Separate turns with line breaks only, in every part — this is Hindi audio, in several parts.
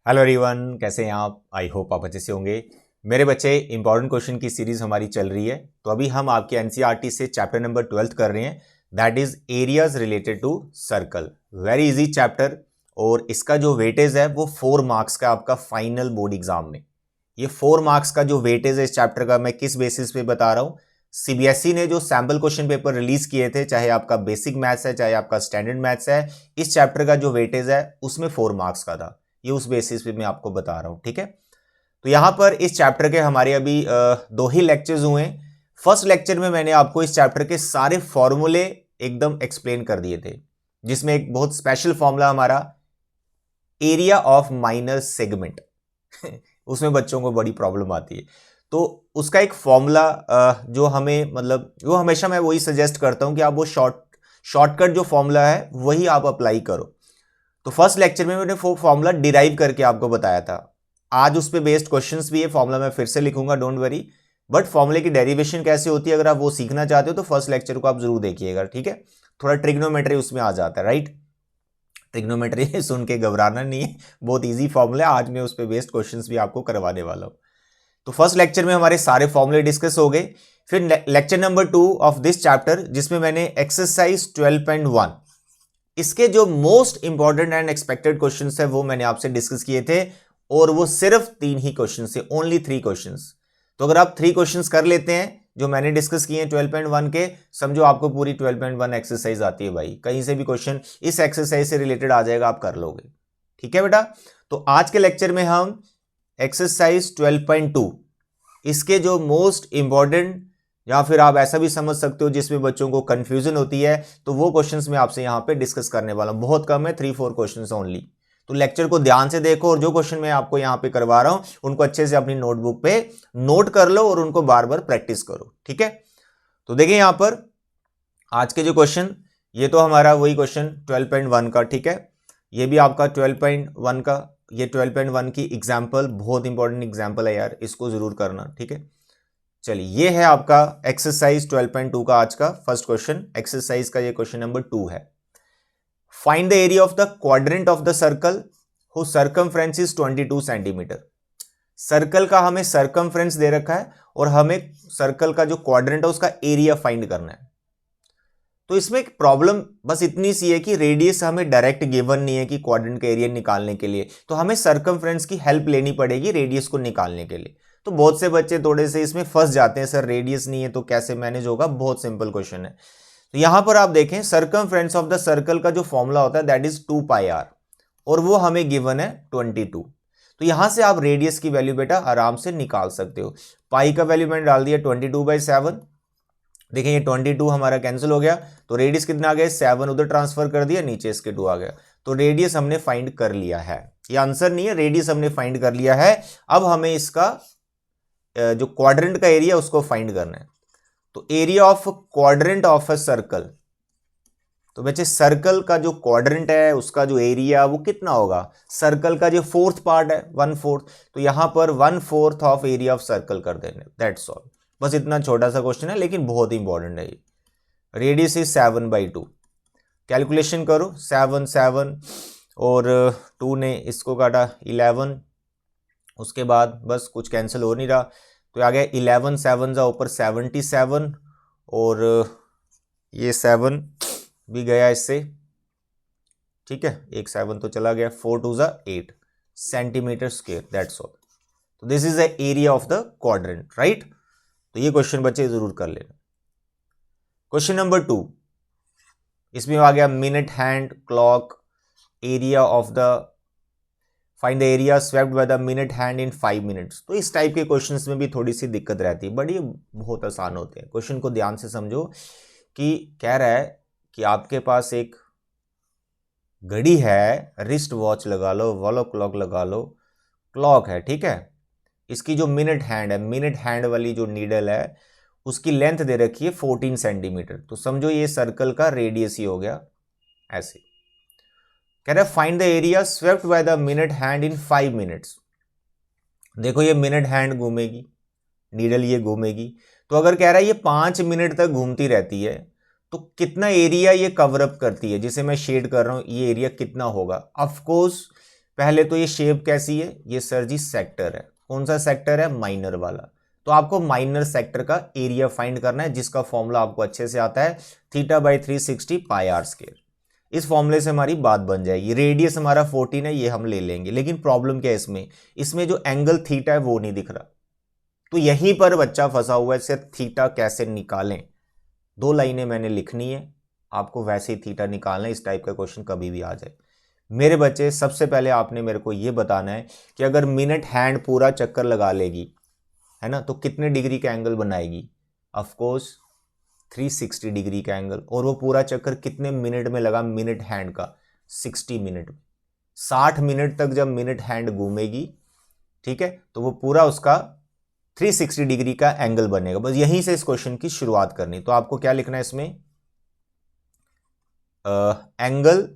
हेलो एवरीवन, कैसे हैं आप? आई होप आप अच्छे से होंगे। मेरे बच्चे, इंपॉर्टेंट क्वेश्चन की सीरीज हमारी चल रही है। तो अभी हम आपके एनसीईआरटी से चैप्टर नंबर 12 कर रहे हैं, that is areas related to circle. Very easy chapter, और इसका जो वेटेज है वो 4 मार्क्स का आपका फाइनल बोर्ड एग्जाम में। ये 4 मार्क्स का जो वेटेज है इस चैप्टर का, मैं किस बेसिस पे बता रहा हूँ। सीबीएसई ने जो सैम्पल क्वेश्चन पेपर रिलीज किए थे, चाहे आपका बेसिक मैथ्स है चाहे आपका स्टैंडर्ड मैथ्स है, इस चैप्टर का जो वेटेज है उसमें 4 मार्क्स का था। ये उस बेसिस पे मैं आपको बता रहा हूं, ठीक है। तो यहां पर इस चैप्टर के हमारे अभी 2 ही लेक्चर्स हुए हैं। फर्स्ट लेक्चर में मैंने आपको इस चैप्टर के सारे फॉर्मूले एकदम एक्सप्लेन कर दिए थे, जिसमें एक बहुत स्पेशल फॉर्मूला हमारा एरिया ऑफ माइनर सेगमेंट उसमें बच्चों को बड़ी प्रॉब्लम आती है। तो उसका एक फॉर्मूला जो हमें, मतलब वो हमेशा मैं वही सजेस्ट करता हूं कि आप वो शॉर्टकट जो फॉर्मूला है वही आप अप्लाई करो। तो फर्स्ट लेक्चर में मैंने वो फॉर्मूला डिराइव करके आपको बताया था। आज उस पे बेस्ड क्वेश्चंस भी है, फॉर्मूला मैं फिर से लिखूंगा, डोंट वरी। बट फॉर्मूले की डेरिवेशन कैसे होती है, अगर आप वो सीखना चाहते हो तो फर्स्ट लेक्चर को आप जरूर देखिएगा, ठीक है। थोड़ा ट्रिग्नोमेट्री उसमें आ जाता है, राइट। ट्रिग्नोमेट्री सुन के घबराना नहीं है, बहुत ईजी फॉर्मूला है। आज मैं उस पर बेस्ड क्वेश्चन भी आपको करवाने वाला हूं। तो फर्स्ट लेक्चर में हमारे सारे फॉर्मूले डिस्कस हो गए। फिर lecture number 2 of this chapter, जिसमें मैंने एक्सरसाइज 12.1 इसके जो most important and expected questions है वो मैंने आपसे डिस्कस किए थे, और वो सिर्फ 3 ही क्वेश्चंस थे, ओनली 3 क्वेश्चंस। तो अगर आप 3 क्वेश्चंस कर लेते हैं जो मैंने डिस्कस किए हैं 12.1 के, समझो आपको पूरी 12.1 एक्सरसाइज आती है भाई। कहीं से भी क्वेश्चन इस एक्सरसाइज से रिलेटेड आ जाएगा, आप कर लोगे, ठीक है बेटा। तो आज के लेक्चर में हम एक्सरसाइज 12.2 इसके जो मोस्ट इंपॉर्टेंट, या फिर आप ऐसा भी समझ सकते हो जिसमें बच्चों को कंफ्यूजन होती है, तो वो क्वेश्चंस मैं आपसे यहां पे डिस्कस करने वाला हूं। बहुत कम है, 3-4 क्वेश्चंस ओनली। तो लेक्चर को ध्यान से देखो, और जो क्वेश्चन मैं आपको यहां पे करवा रहा हूं उनको अच्छे से अपनी नोटबुक पे नोट कर लो और उनको बार बार प्रैक्टिस करो, ठीक है। तो देखिए यहां पर आज के जो क्वेश्चन, ये तो हमारा वही क्वेश्चन 12.1 का, ठीक है। ये भी आपका 12.1 का, ये 12.1 की एग्जाम्पल, बहुत इंपॉर्टेंट एग्जाम्पल है यार, इसको जरूर करना, ठीक है। चलिए, ये है आपका एक्सरसाइज 12.2 का आज का फर्स्ट क्वेश्चन। एक्सरसाइज का ये क्वेश्चन नंबर 2 है। Find the area of the quadrant of the circle who circumference is 22 centimetre. Circle का हमें सर्कमफ्रेंस दे रखा है, और हमें सर्कल का जो क्वाड्रेंट है उसका एरिया फाइंड करना है। तो इसमें एक प्रॉब्लम बस इतनी सी है कि रेडियस हमें डायरेक्ट गिवन नहीं है कि क्वाड्रेंट का एरिया निकालने के लिए, तो हमें सर्कमफ्रेंस की हेल्प लेनी पड़ेगी रेडियस को निकालने के लिए। तो बहुत से बच्चे थोड़े से इसमें फंस जाते हैं, सर रेडियस नहीं है तो कैसे मैनेज होगा। बहुत सिंपल क्वेश्चन है। तो यहां पर आप देखें, सर्कमफ्रेंस ऑफ द सर्कल का जो फॉर्मूला होता है दैट इज 2πr, और वो हमें गिवन है 22। तो यहां से आप रेडियस की वैल्यू बेटा आराम से निकाल सकते हो। पाई का वैल्यू मैंने डाल दिया 22/7। देखिए ये 22 हमारा कैंसिल हो गया, तो रेडियस कितना आ गया, 7 उधर ट्रांसफर कर दिया, नीचे इसके 2 आ गया। तो रेडियस हमने फाइंड कर लिया है। ये आंसर नहीं है, रेडियस हमने फाइंड कर लिया है। अब हमें इसका जो क्वाड्रेंट का एरिया उसको फाइंड करना है। तो area of quadrant of a circle, तो बच्चे सर्कल का जो क्वाड्रेंट है उसका जो एरिया वो कितना होगा, सर्कल का जो फोर्थ पार्ट है 1/4, तो यहां पर 1/4 ऑफ एरिया ऑफ सर्कल कर देंगे, दैट्स ऑल। बस इतना छोटा सा क्वेश्चन है, लेकिन बहुत इंपॉर्टेंट है ये। Radius is 7/2। कैलकुलेशन करो, 7 और 2 ने इसको काटा 11, उसके बाद बस कुछ कैंसिल हो नहीं रहा, तो आ गया 11 7 जा ऊपर 77, और ये 7 भी गया इससे, ठीक है, एक 7 तो चला गया, 4 2 जा 8 सेंटीमीटर स्क्वायर, दैट्स ऑल। तो this is the area of the quadrant, right. तो ये क्वेश्चन बच्चे जरूर कर लेना। क्वेश्चन नंबर 2, इसमें आ गया minute hand clock, area of the, find the area swept by the minute hand in 5 minutes. तो इस टाइप के क्वेश्चंस में भी थोड़ी सी दिक्कत रहती है, बट ये बहुत आसान होते हैं। क्वेश्चन को ध्यान से समझो कि कह रहा है कि आपके पास एक घड़ी है, रिस्ट वॉच लगा लो, वॉल क्लॉक लगा लो, क्लॉक है, ठीक है। इसकी जो मिनट हैंड है, मिनट हैंड वाली जो नीडल है उसकी लेंथ दे रखी है 14 सेंटीमीटर। तो समझो ये सर्कल का रेडियस ही हो गया, ऐसे। कह रहा है find the area swept by the minute hand in 5 minutes. देखो ये मिनट हैंड घूमेगी, नीडल ये घूमेगी, तो अगर कह रहा है ये 5 मिनट तक घूमती रहती है, तो कितना एरिया ये कवर अप करती है, जिसे मैं शेड कर रहा हूं, ये एरिया कितना होगा। ऑफ कोर्स पहले तो ये शेप कैसी है, ये सर जी सेक्टर है। कौन सा सेक्टर है, माइनर वाला। तो आपको माइनर सेक्टर का एरिया फाइंड करना है, जिसका फॉर्मूला आपको अच्छे से आता है, θ/360 πr²। इस फॉर्मूले से हमारी बात बन जाएगी। रेडियस हमारा 14 है, ये हम ले लेंगे, लेकिन प्रॉब्लम क्या है इसमें जो एंगल थीटा है वो नहीं दिख रहा। तो यहीं पर बच्चा फंसा हुआ है, सिर्फ थीटा कैसे निकालें। 2 लाइनें मैंने लिखनी है, आपको वैसे ही थीटा निकालना है। इस टाइप का क्वेश्चन कभी भी आ जाए मेरे बच्चे, सबसे पहले आपने मेरे को यह बताना है कि अगर मिनट हैंड पूरा चक्कर लगा लेगी, है ना, तो कितने डिग्री का एंगल बनाएगी। ऑफ कोर्स 360 डिग्री का एंगल। और वो पूरा चक्कर कितने मिनट में लगा, मिनट हैंड का 60 मिनट में। 60 मिनट तक जब मिनट हैंड घूमेगी, ठीक है, तो वो पूरा उसका 360 डिग्री का एंगल बनेगा। बस यहीं से इस क्वेश्चन की शुरुआत करनी। तो आपको क्या लिखना है इसमें, एंगल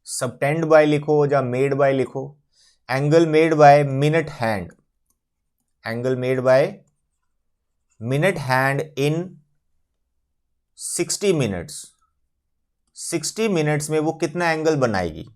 सबटेंड बाय लिखो या मेड बाय लिखो। Angle made by minute hand, angle made by minute hand in 60 minutes. 60 minutes में वो कितना एंगल बनाएगी,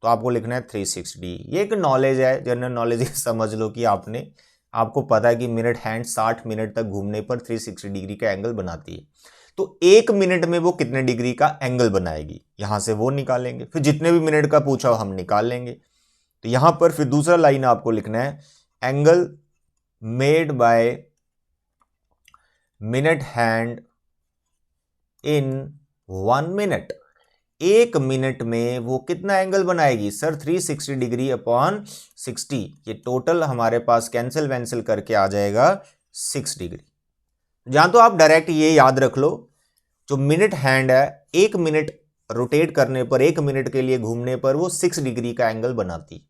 तो आपको लिखना है 360। ये एक नॉलेज है, जनरल नॉलेज, समझ लो कि आपको पता है कि मिनट हैंड 60 मिनट तक घूमने पर 360 डिग्री का एंगल बनाती है। तो 1 मिनट में वो कितने डिग्री का एंगल बनाएगी, यहां से वो निकालेंगे। फिर जितने भी मिनट का पूछा हो हम निकाल लेंगे। तो यहां पर फिर दूसरा लाइन आपको लिखना है, angle made by minute hand in 1 minute. 1 minute में वो कितना एंगल बनाएगी, सर 360 डिग्री अपॉन 60। ये टोटल हमारे पास कैंसिल वैंसिल करके आ जाएगा 6 डिग्री। जहां तो आप डायरेक्ट ये याद रख लो, जो मिनट हैंड है 1 मिनट रोटेट करने पर, 1 मिनट के लिए घूमने पर वो 6 डिग्री का एंगल बनाती।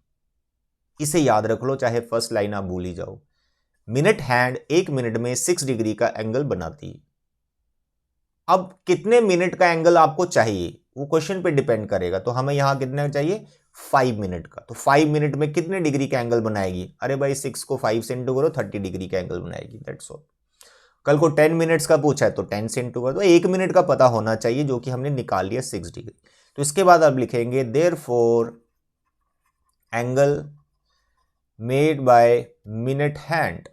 इसे याद रख लो, चाहे फर्स्ट लाइन आप भूल ही जाओ। मिनट हैंड 1 मिनट में 6 डिग्री का एंगल बनाती। अब कितने मिनट का एंगल आपको चाहिए वो क्वेश्चन पे डिपेंड करेगा। तो हमें यहां कितना चाहिए, 5 मिनट का। तो 5 मिनट में कितने डिग्री का एंगल बनाएगी, अरे भाई 6 को 5 से इंटू करो, 30 डिग्री का एंगल बनाएगी, दैट्स ऑल। कल को 10 मिनट्स का पूछा है तो 10 से इंटू कर दो। 1 मिनट का पता होना चाहिए, जो कि हमने निकाल लिया 6 डिग्री। तो इसके बाद आप लिखेंगे therefore angle made by minute hand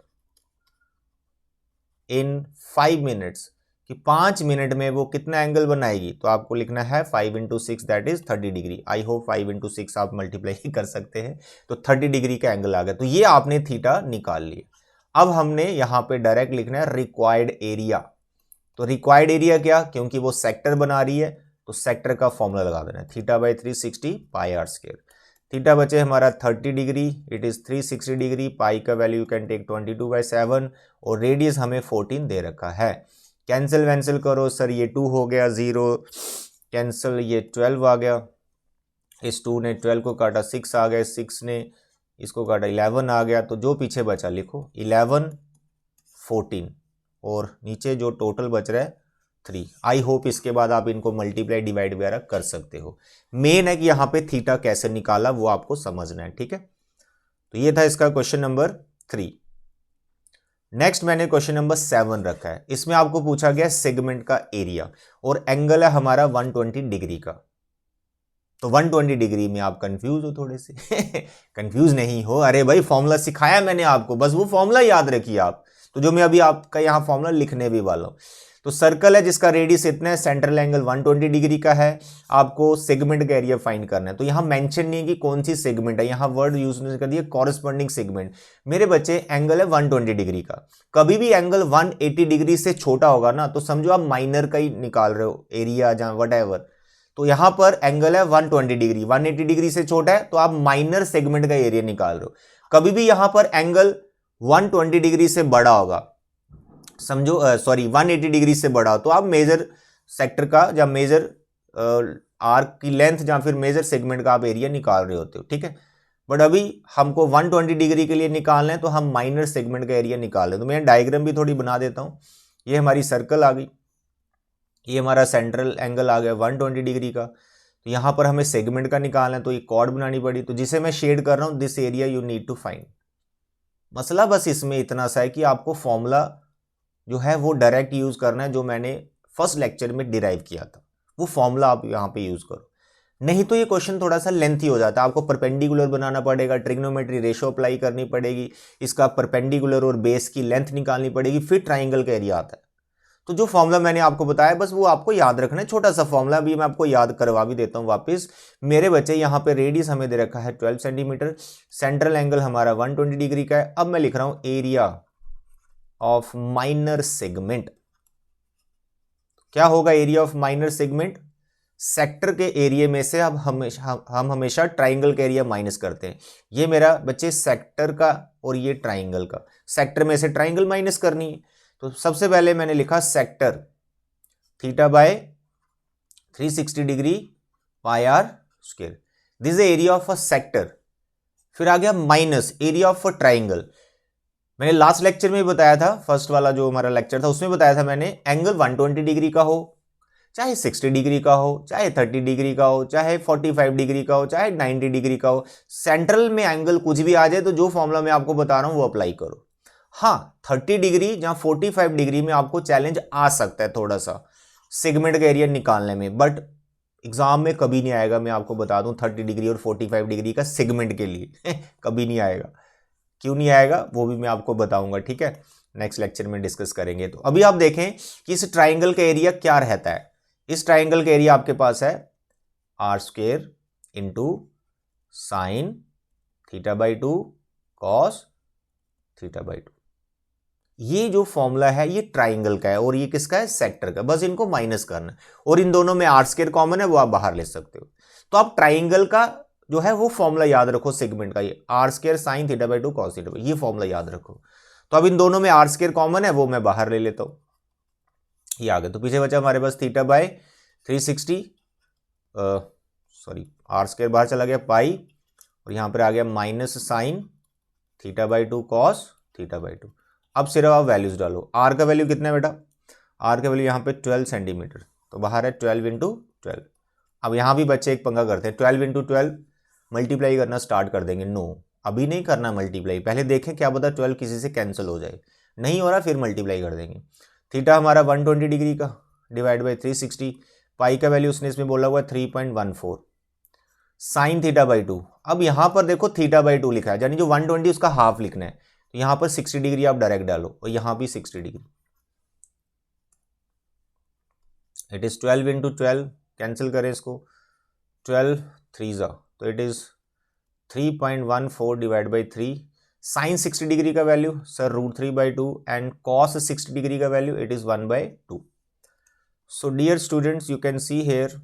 in 5 minutes, कि 5 मिनट में वो कितना एंगल बनाएगी। तो आपको लिखना है 5 into 6 that is 30 degree. I hope 5 into 6 आप मल्टीप्लाई ही कर सकते हैं। तो 30 डिग्री का एंगल आ गया। तो ये आपने थीटा निकाल लिया। अब हमने यहां पे डायरेक्ट लिखना है रिक्वायर्ड एरिया। तो रिक्वायर्ड एरिया क्या, क्योंकि वो सेक्टर बना रही है तो सेक्टर का फॉर्मूला लगा देना है, θ/360 πr²। थीटा बचे हमारा 30 डिग्री, इट इज 360 डिग्री। पाई का वैल्यू यू कैन टेक 22/7 और रेडियस हमें 14 दे रखा है। कैंसिल वैंसिल करो, सर ये 2 हो गया, 0 कैंसिल, ये 12 आ गया, इस 2 ने 12 को काटा, 6 आ गया, 6 ने इसको काटा, 11 आ गया। तो जो पीछे बचा लिखो 11, 14 और नीचे जो टोटल बच रहा है 3। आई होप इसके बाद आप इनको मल्टीप्लाई डिवाइड वगैरह कर सकते हो। मेन है कि यहाँ पे थीटा कैसे निकाला वो आपको समझना है, ठीक है। तो ये था इसका क्वेश्चन नंबर 3। नेक्स्ट मैंने क्वेश्चन नंबर 7 रखा है। इसमें आपको पूछा गया सेगमेंट का एरिया और एंगल है हमारा 120 डिग्री का। तो 120 डिग्री में आप कंफ्यूज हो थोड़े से कंफ्यूज नहीं हो, अरे भाई फॉर्मूला सिखाया मैंने आपको, बस वो फॉर्मूला याद रखिए आप। तो जो मैं अभी आपका यहाँ फॉर्मूला लिखने भी वाला हूँ। तो सर्कल है जिसका रेडियस इतना है, सेंट्रल एंगल 120 डिग्री का है, आपको सेगमेंट का एरिया फाइंड करना है। तो यहाँ मेंशन नहीं है कि कौन सी सेगमेंट है, यहाँ वर्ड यूज कर दिया कॉरेस्पॉन्डिंग सेगमेंट। मेरे बच्चे एंगल है 120 डिग्री का। कभी भी एंगल 180 डिग्री से छोटा होगा ना, तो समझो आप माइनर का ही निकाल रहे हो एरिया जहाँ वट। तो यहां पर एंगल है 120 डिग्री, 180 डिग्री से छोटा है तो आप माइनर सेगमेंट का एरिया निकाल रहे हो। कभी भी यहां पर एंगल 120 डिग्री से बड़ा होगा, समझो 180 डिग्री से बड़ा हो, तो आप मेजर सेक्टर का या मेजर आर्क की लेंथ या फिर मेजर सेगमेंट का आप एरिया निकाल रहे होते हो, ठीक है। बट अभी हमको 120 डिग्री के लिए निकालना है तो हम माइनर सेगमेंट का एरिया निकाल रहे हैं। तो मैं डायग्राम भी थोड़ी बना देता हूं। ये हमारी सर्कल आ गई, ये हमारा सेंट्रल एंगल आ गया 120 डिग्री का। तो यहां पर हमें सेगमेंट का निकालना है तो ये कॉर्ड बनानी पड़ी, तो जिसे मैं शेड कर रहा हूं, this area you need to find. मसला बस इसमें इतना सा है कि आपको फॉर्मूला जो है वो डायरेक्ट यूज करना है, जो मैंने फर्स्ट लेक्चर में डिराइव किया था, वो फॉर्मूला आप यहां पे यूज करो। नहीं तो ये क्वेश्चन थोड़ा सा लेंथी हो जाता है, आपको परपेंडिकुलर बनाना पड़ेगा, ट्रिग्नोमेट्री रेशो अप्लाई करनी पड़ेगी, इसका परपेंडिकुलर और बेस की लेंथ निकालनी पड़ेगी, फिर ट्राइंगल का एरिया आता है। तो जो फॉर्मूला मैंने आपको बताया बस वो आपको याद रखना है, छोटा सा फॉर्मूला, अभी मैं आपको याद करवा भी देता हूं वापस। मेरे बच्चे यहाँ पे रेडियस हमें दे रखा है 12 सेंटीमीटर, सेंट्रल एंगल हमारा 120 डिग्री का है। अब मैं लिख रहा हूं एरिया ऑफ माइनर सेगमेंट। क्या होगा area of minor segment? Sector के एरिया में से अब हम हमेशा ट्राइंगल का एरिया माइनस करते हैं। ये मेरा बच्चे सेक्टर का और ये ट्राइंगल का, सेक्टर में से ट्राइंगल माइनस करनी है। तो सबसे पहले मैंने लिखा sector theta by 360 degree pi R square, this is area of a sector. फिर आ गया minus area of a triangle. मैंने लास्ट लेक्चर में बताया था, फर्स्ट वाला जो हमारा लेक्चर था उसमें बताया था मैंने, एंगल 120 डिग्री का हो, चाहे 60 डिग्री का हो, चाहे 30 डिग्री का हो, चाहे 45 डिग्री का हो, चाहे 90 डिग्री का हो, सेंट्रल में एंगल कुछ भी आ जाए तो जो फॉर्मूला मैं आपको बता रहा हूं वो अप्लाई करो। हाँ 30 डिग्री या 45 डिग्री में आपको चैलेंज आ सकता है थोड़ा सा सेगमेंट का एरिया निकालने में, बट एग्जाम में कभी नहीं आएगा, मैं आपको बता दूं 30 डिग्री और 45 डिग्री का सेगमेंट के लिए कभी नहीं आएगा। क्यों नहीं आएगा वो भी मैं आपको बताऊंगा, ठीक है, नेक्स्ट लेक्चर में डिस्कस करेंगे। तो अभी आप देखें कि इस ट्राइंगल का एरिया क्या रहता है। इस ट्राइंगल का एरिया आपके पास है R square into sine theta by 2 cos theta by 2। ये जो फॉर्मूला है ये ट्राइंगल का है और ये किसका है? सेक्टर का। बस इनको माइनस करना है और इन दोनों में आर स्क्वायर कॉमन है, वो आप बाहर ले सकते हो। तो आप ट्राइंगल का जो है वो फॉर्मूला याद रखो सेगमेंट का, ये R square sine theta by 2 cos theta, ये फॉर्मूला याद रखो। तो अब इन दोनों में आर स्क्वायर कॉमन है, वो मैं बाहर ले लेता हूं, ये आ गया। तो पीछे बचा हमारे पास theta by 360, sorry R square बाहर चला गया पाई, और यहां पर आ गया minus sine theta by 2 cos theta by 2। अब सिर्फ आप वैल्यूज डालो। आर का वैल्यू कितना है बेटा? आर का वैल्यू यहाँ पे 12 सेंटीमीटर, तो बाहर है 12 इंटू 12। अब यहाँ भी बच्चे एक पंगा करते हैं, 12 इंटू 12 मल्टीप्लाई करना स्टार्ट कर देंगे। नो, अभी नहीं करना मल्टीप्लाई, पहले देखें क्या पता 12 किसी से कैंसिल हो जाए, नहीं हो रहा फिर मल्टीप्लाई कर देंगे। थीटा हमारा 120 डिग्री का डिवाइड बाई 360, पाई का वैल्यू उसने इसमें बोला हुआ है 3.14, साइन थीटा बाई 2। अब यहां पर देखो थीटा बाई 2 लिखा है, यानी जो 120 उसका हाफ लिखना है, तो यहां पर 60 डिग्री आप डायरेक्ट डालो और यहां भी 60 degree. It is 12 into 12, cancel करें इसको, 12 3 जा, तो it is 3.14 divide by 3। Sine 60 degree का value sir √3/2 and cos 60 degree का value it is 1/2। So dear students you can see here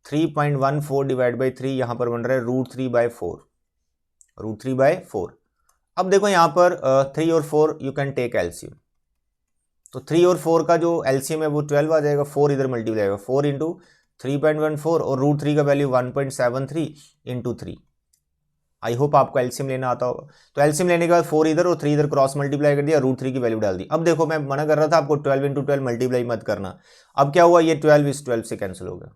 3.14 divide by 3 यहां पर बन रहा है √3/4, √3/4। अब देखो यहां पर 3 और 4 यू कैन टेक एलसीएम, तो 3 और 4 का जो एलसीएम है वो 12 आ जाएगा, 4 इधर मल्टीप्लाई आएगा, 4 इंटू 3.14 और √3 का वैल्यू 1.73 इंटू 3। आई होप आपको एलसीएम लेना आता होगा। तो एलसीएम लेने के बाद 4 इधर और 3 इधर क्रॉस मल्टीप्लाई कर दिया, √3 की वैल्यू डाल दी। अब देखो मैं मना कर रहा था आपको 12 इंटू 12 मल्टीप्लाई मत करना, अब क्या हुआ, ये 12 इस 12 से कैंसिल हो गया,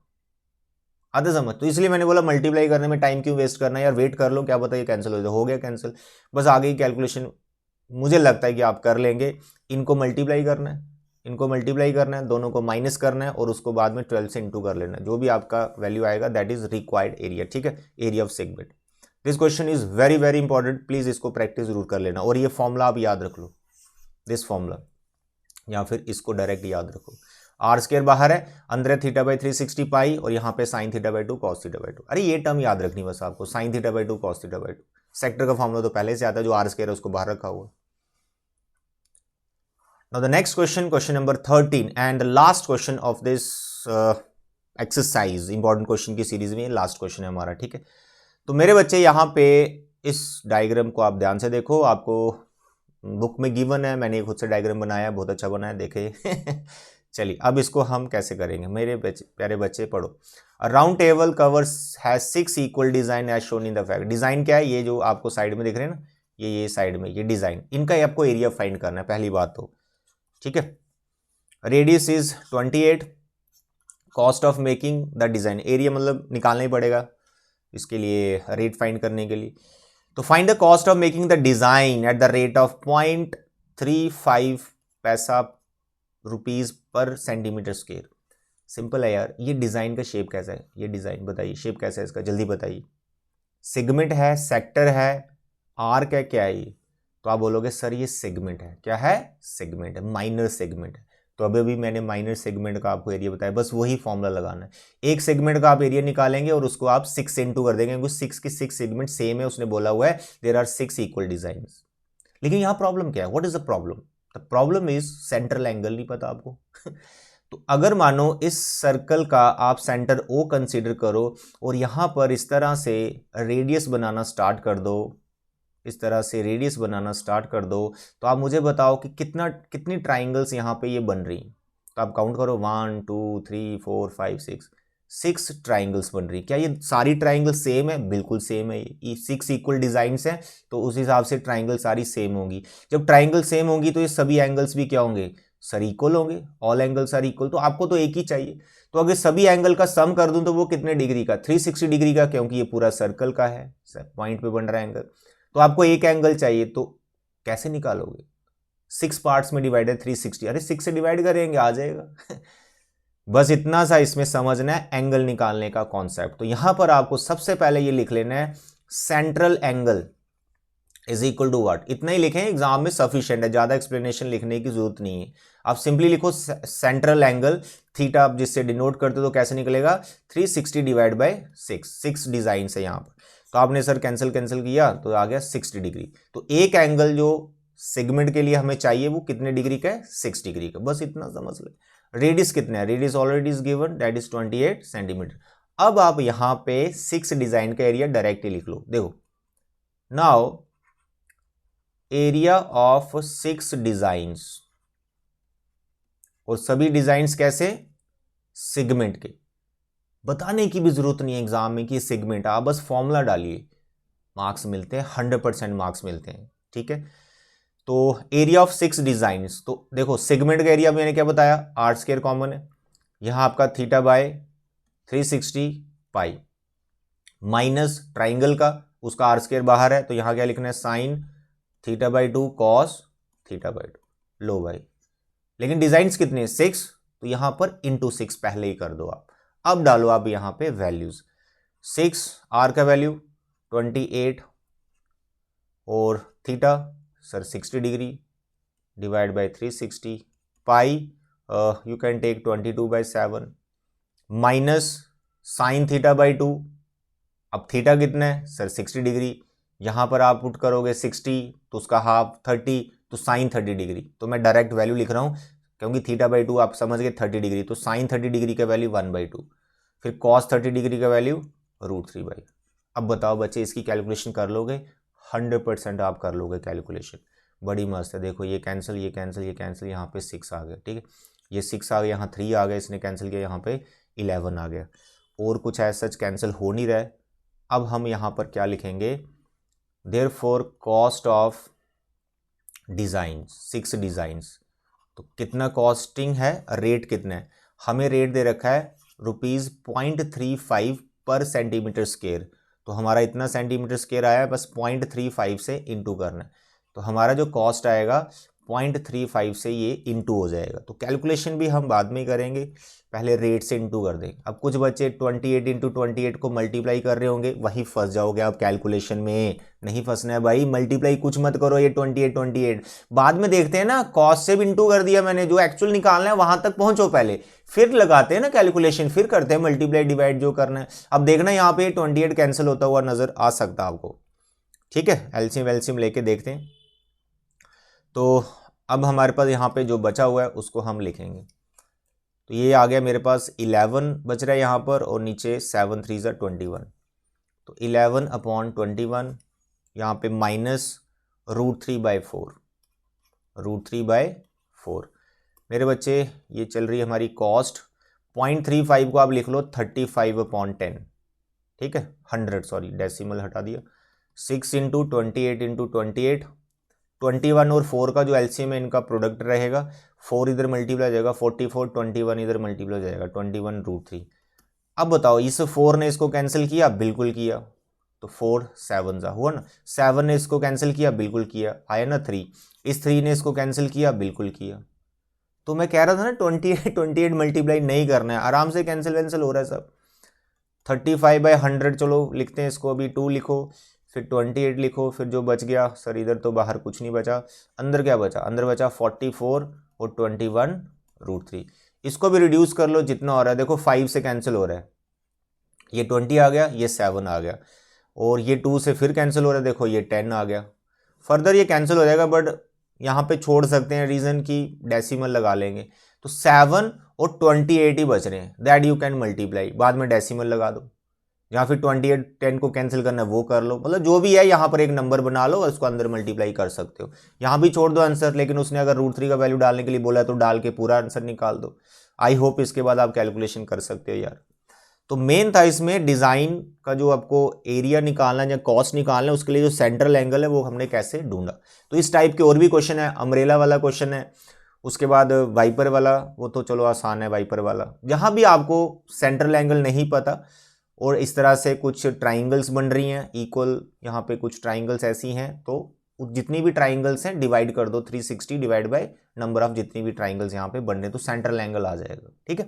आधा समझ। तो इसलिए मैंने बोला मल्टीप्लाई करने में टाइम क्यों वेस्ट करना है यार, वेट कर लो, क्या पता ये कैंसिल हो गया कैंसिल। बस आगे की कैलकुलेशन मुझे लगता है कि आप कर लेंगे। इनको मल्टीप्लाई करना है, इनको मल्टीप्लाई करना है, दोनों को माइनस करना है और उसको बाद में 12 से इंटू कर लेना है, जो भी आपका वैल्यू आएगा दैट इज रिक्वायर्ड एरिया, ठीक है, area of segment. This question is very very important, please इसको प्रैक्टिस जरूर कर लेना और ये फॉर्मूला आप याद रख लो, दिस फॉर्मूला, या फिर इसको डायरेक्ट याद रखो। आर स्क्वायर बाहर है, अंदर है थीटा बाई 360 पाई और यहाँ पे sign theta by 2 cos theta by 2। अरे ये टर्म याद रखनी बस आपको, sign theta by 2 cos theta by 2। Sector का फॉर्मूला तो पहले से आता है, जो आर स्क्वायर है उसको बाहर रखा हुआ। Now the next question, question number 13 and the last question of this exercise, important question की सीरीज में लास्ट क्वेश्चन है हमारा, ठीक है। तो मेरे बच्चे यहाँ पे इस डायग्राम को आप ध्यान से देखो, आपको बुक में गिवन है, मैंने खुद से डायग्राम बनाया, बहुत अच्छा बनाया, देखे चलिए अब इसको हम कैसे करेंगे, मेरे प्यारे बच्चे पढ़ो। Round table covers has 6 equal design as shown in the fact. Design क्या है, ये जो आपको साइड में दिख रहे हैं ना, ये साइड में ये डिजाइन, इनका आपको एरिया फाइंड करना है पहली बात तो, ठीक है। Radius is 28, cost of making the design, area मतलब निकालना ही पड़ेगा इसके लिए, रेट फाइंड करने के लिए। तो find the cost of making the design at the rate of 0.35 पैसा rupees per centimetre square. Simple है यार। ये डिज़ाइन का शेप कैसा है, ये डिज़ाइन बताइए शेप कैसा है इसका, जल्दी बताइए। सेगमेंट है, सेक्टर है, आर्क है, क्या है ये? तो आप बोलोगे सर ये सेगमेंट है। क्या है? सेगमेंट है, माइनर सेगमेंट है। तो अभी मैंने माइनर सेगमेंट का आपको एरिया बताया, बस वही फॉर्मूला लगाना है। एक सेगमेंट का आप एरिया निकालेंगे और उसको आप 6 से इंटू कर देंगे, क्योंकि 6 की 6 सेगमेंट सेम है, उसने बोला हुआ है देयर आर 6 इक्वल डिजाइन। लेकिन यहाँ प्रॉब्लम क्या है? What is the problem? The problem is central angle नहीं पता आपको। तो अगर मानो इस सर्कल का आप सेंटर ओ कंसीडर करो और यहां पर इस तरह से रेडियस बनाना स्टार्ट कर दो, इस तरह से रेडियस बनाना स्टार्ट कर दो, तो आप मुझे बताओ कि कितनी ट्राइंगल्स यहाँ पे ये बन रही। तो आप काउंट करो 1 2 3 4 5 6 ट्राइंगल्स बन रही। क्या ये सारी ट्राइंगल सेम है? बिल्कुल सेम है। ये 6 इक्वल डिजाइन्स हैं, तो उस हिसाब से ट्राइंगल सारी सेम होगी। जब ट्राइंगल सेम होगी तो ये सभी एंगल्स भी क्या होंगे? सर इक्वल होंगे। All angles are equal. तो आपको तो एक ही चाहिए। तो अगर सभी एंगल का सम कर दूं तो वो कितने डिग्री का? 360 डिग्री का, क्योंकि ये पूरा सर्कल का है, पॉइंट पे बन रहा है एंगल। तो आपको एक एंगल चाहिए, तो कैसे निकालोगे? 6 पार्ट्स में डिवाइडेड 360। अरे 6 से डिवाइड करेंगे आ जाएगा। बस इतना सा इसमें समझना है एंगल निकालने का कॉन्सेप्ट। तो यहां पर आपको सबसे पहले ये लिख लेना है central angle is equal to what. इतना ही लिखें, एग्जाम में सफिशिएंट है, ज्यादा एक्सप्लेनेशन लिखने की जरूरत नहीं है। आप सिंपली लिखो सेंट्रल एंगल, थीटा आप जिससे डिनोट करते हो तो कैसे निकलेगा? 360 डिवाइड बाय 6 डिजाइन है यहाँ पर। तो आपने सर कैंसिल किया तो आ गया 60 डिग्री। तो एक एंगल जो सेगमेंट के लिए हमें चाहिए वो कितने डिग्री का है? 6 डिग्री का। बस इतना समझ ले। रेडियस कितना है? Radius already is given, that is 28 centimetre. अब आप यहां पे 6 डिजाइन का एरिया डायरेक्टली लिख लो। देखो नाउ एरिया ऑफ 6 डिजाइन्स, और सभी डिजाइन्स कैसे? सेगमेंट के। बताने की भी जरूरत नहीं है एग्जाम में कि सेगमेंट, आप बस फॉर्मूला डालिए, मार्क्स मिलते हैं, 100% मार्क्स मिलते हैं। ठीक है, तो एरिया ऑफ 6 डिजाइन्स, तो देखो सेगमेंट का एरिया मैंने क्या बताया? आर स्क्वायर कॉमन है, यहां आपका theta by 360 pi, minus triangle का, उसका आर स्क्वायर बाहर है, तो यहां क्या लिखना है? Sign theta by 2 cos theta by 2 लो भाई। लेकिन डिजाइन्स कितने? 6, तो यहां पर इंटू 6 पहले ही कर दो आप। अब डालो आप यहां पे वैल्यूज। 6 आर का वैल्यू 28 और theta sir 60 degree divide by 360 pi you can take 22/7 minus sine theta by 2। अब थीटा कितना है? Sir 60 degree. यहां पर आप पुट करोगे 60 तो उसका हाफ 30, तो साइन 30 डिग्री। तो मैं डायरेक्ट वैल्यू लिख रहा हूं क्योंकि थीटा बाई 2 आप समझ गए 30 डिग्री, तो साइन 30 डिग्री का वैल्यू 1/2, फिर कॉस 30 डिग्री का वैल्यू √3/। अब बताओ बच्चे इसकी कैलकुलेशन कर लोगे? 100% आप कर लोगे कैलकुलेशन, बड़ी मस्त है। देखो ये कैंसिल ये कैंसिल ये कैंसिल, यहाँ पे 6 आ गया। ठीक है, ये 6 आ गया, यहाँ 3 आ गया, इसने कैंसिल किया, यहाँ पे 11 आ गया, और कुछ ऐसा सच कैंसिल हो नहीं रहा है। अब हम यहाँ पर क्या लिखेंगे? Therefore cost of design 6 designs, तो कितना कॉस्टिंग है? रेट कितना है? हमें रेट दे रखा है ₹0.35 पर सेंटीमीटर स्क्वायर। तो हमारा इतना सेंटीमीटर स्क्वायर आया है, बस 0.35 से इंटू करना है। तो हमारा जो कॉस्ट आएगा 0.35 से ये इंटू हो जाएगा। तो कैलकुलेशन भी हम बाद में ही करेंगे, पहले रेट से इंटू कर दें। अब कुछ बच्चे 28 इंटू 28 को मल्टीप्लाई कर रहे होंगे, वहीं फंस जाओगे आप कैलकुलेशन में। नहीं फंसना है भाई, मल्टीप्लाई कुछ मत करो। ये 28 बाद में देखते हैं ना, कॉस्ट से भी इंटू कर दिया मैंने, जो एक्चुअल निकालना है वहां तक पहुंचो पहले, फिर लगाते हैं ना कैलकुलेशन, फिर करते हैं मल्टीप्लाई डिवाइड जो करना है। अब देखना यहाँ पे 28 कैंसिल होता हुआ नजर आ सकता है आपको। ठीक है, एलसीएम वेलसीएम लेके देखते हैं। तो अब हमारे पास यहाँ पे जो बचा हुआ है उसको हम लिखेंगे। तो ये आ गया मेरे पास 11 बच रहा है यहाँ पर, और नीचे 7 3 21। तो 11/21 यहाँ पे माइनस √3/4, √3/4। मेरे बच्चे ये चल रही है हमारी कॉस्ट। 0.35 को आप लिख लो 35/10। ठीक है, 100, सॉरी डेसिमल हटा दिया। 6 इंटू 28 इंटू 28, 21 और 4 का जो एलसीएम है इनका प्रोडक्ट रहेगा, 4 इधर मल्टीप्लाई हो जाएगा 44, 21 इधर मल्टीप्लाई हो जाएगा 21√3। अब बताओ इस 4 ने इसको कैंसिल किया? बिल्कुल किया। तो 4 7 हुआ ना, 7 ने इसको कैंसिल किया? बिल्कुल किया। आया ना 3, इस 3 ने इसको कैंसिल किया? बिल्कुल किया। तो मैं कह रहा था ना 28 मल्टीप्लाई नहीं करना है, आराम से कैंसिल वैंसिल हो रहा है सब। 35/100 चलो लिखते हैं इसको, अभी 2 लिखो, फिर 28 लिखो, फिर जो बच गया, सर इधर तो बाहर कुछ नहीं बचा, अंदर क्या बचा, अंदर बचा 44 और 21√3। इसको भी रिड्यूस कर लो जितना हो रहा है, देखो 5 से कैंसिल हो रहा है, ये 20 आ गया, ये 7 आ गया, और ये 2 से फिर कैंसिल हो रहा है, देखो ये 10 आ गया। फर्दर ये कैंसिल हो जाएगा, बट यहाँ पे छोड़ सकते हैं रीज़न की डेसिमल लगा लेंगे, तो 7 और 28 ही बच रहे हैं, दैट यू कैन मल्टीप्लाई, बाद में डेसिमल लगा दो, या फिर 28 10 को कैंसिल करना है वो कर लो, मतलब जो भी है यहाँ पर एक नंबर बना लो और उसको अंदर मल्टीप्लाई कर सकते हो। यहाँ भी छोड़ दो आंसर, लेकिन उसने अगर √3 का वैल्यू डालने के लिए बोला है तो डाल के पूरा आंसर निकाल दो। आई होप इसके बाद आप कैलकुलेशन कर सकते हो यार। तो मेन था इसमें डिज़ाइन का, जो आपको एरिया निकालना या कॉस्ट निकालना है, उसके लिए जो सेंट्रल एंगल है वो हमने कैसे ढूंढा। तो इस टाइप के और भी क्वेश्चन है, अम्ब्रेला वाला क्वेश्चन है, उसके बाद वाइपर वाला, वो तो चलो आसान है वाइपर वाला। जहाँ भी आपको सेंट्रल एंगल नहीं पता और इस तरह से कुछ ट्राइंगल्स बन रही हैं इक्वल, यहाँ पे कुछ ट्राइंगल्स ऐसी हैं, तो जितनी भी ट्राइंगल्स हैं डिवाइड कर दो, 360 डिवाइड बाय नंबर ऑफ जितनी भी ट्राइंगल्स यहाँ पे बन रहे हैं, तो सेंट्रल एंगल आ जाएगा। ठीक है,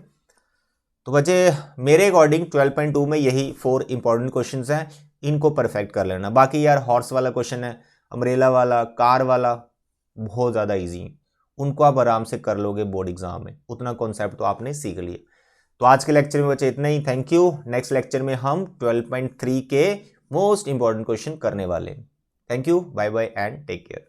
तो बच्चे मेरे अकॉर्डिंग 12.2 में यही 4 इंपॉर्टेंट क्वेश्चंस हैं, इनको परफेक्ट कर लेना। बाकी यार हॉर्स वाला क्वेश्चन है, अम्ब्रेला वाला, कार वाला बहुत ज़्यादा इजी, उनको आप आराम से कर लोगे बोर्ड एग्जाम में, उतना कॉन्सेप्ट तो आपने सीख लिया। तो आज के लेक्चर में बच्चे इतना ही, थैंक यू। नेक्स्ट लेक्चर में हम 12.3 के मोस्ट इंपॉर्टेंट क्वेश्चन करने वाले हैं। Thank you, bye bye and take care.